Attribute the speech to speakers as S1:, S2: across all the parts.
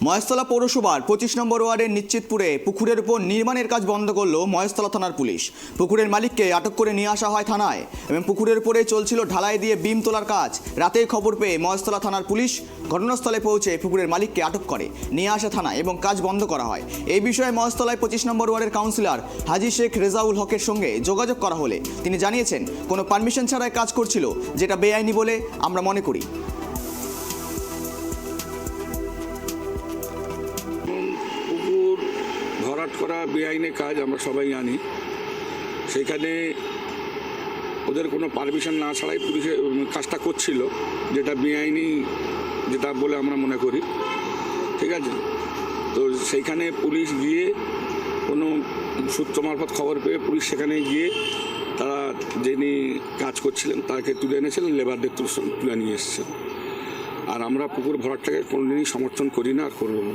S1: মহেশতলা পৌরসভার 25 নম্বর ওয়ার্ডের নিশ্চিতপুরে পুকুরের উপর নির্মাণের কাজ বন্ধ করল মহেশতলা থানার পুলিশ। পুকুরের মালিককে আটক করে নিয়ে আসা হয় থানায় এবং পুকুরের উপরে চলছিল ঢালাই দিয়ে বিম তোলার কাজ। রাতেই খবর পেয়ে মহেশতলা থানার পুলিশ ঘটনাস্থলে পৌঁছে পুকুরের মালিককে আটক করে নিয়ে আসা থানায় এবং কাজ বন্ধ করা হয়। এই বিষয়ে মহেশতলায় 25 নম্বর ওয়ার্ডের কাউন্সিলর হাজী শেখ রেজাউল হকের সঙ্গে যোগাযোগ করা হলে তিনি জানিয়েছেন কোনো পারমিশন ছাড়াই কাজ করছিল, যেটা বেআইনি বলে আমরা মনে করি।
S2: ভরাট করা বেআইনি কাজ আমরা সবাই জানি। সেখানে ওদের কোনো পারমিশন না ছাড়াই পুলিশে কাজটা করছিল, যেটা বেআইনি, যেটা বলে আমরা মনে করি। ঠিক আছে, তো সেইখানে পুলিশ গিয়ে কোনো সূত্র মারফত খবর পেয়ে পুলিশ সেখানে গিয়ে তারা যিনি কাজ করছিলেন তাকে তুলে এনেছিলেন, লেবারদের তুলে নিয়ে এসেছেন। আর আমরা পুকুর ভরাটটাকে কোনোদিনই সমর্থন করি না, আর করবো না।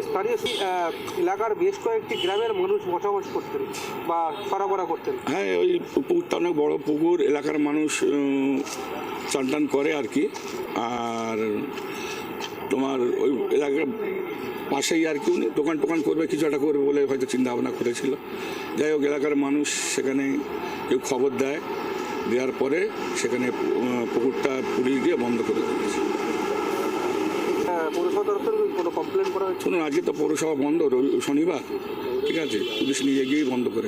S3: স্থানীয় এলাকার বেশ কয়েকটি গ্রামের মানুষ বসবাস করতেন বা সরবরাহ করতেন।
S2: হ্যাঁ, ওই পুকুরটা অনেক বড় পুকুর, এলাকার মানুষ চান টান করে আর কি। আর তোমার ওই এলাকার পাশেই আর কি উনি দোকান টোকান করবে, কিছু একটা করবে বলে হয়তো চিন্তা ভাবনা করেছিল। যাই হোক, এলাকার মানুষ সেখানে কেউ খবর দেয়, দেওয়ার পরে সেখানে পুকুরটা পুলিশ দিয়ে বন্ধ করে দিয়েছে।
S3: পৌরসভা তরফ থেকে কোনো কমপ্লেন করা হয়েছে?
S2: শুনুন, আজকে তো পৌরসভা বন্ধ, শনিবার। ঠিক আছে, পুলিশ নিজে গিয়েই বন্ধ করে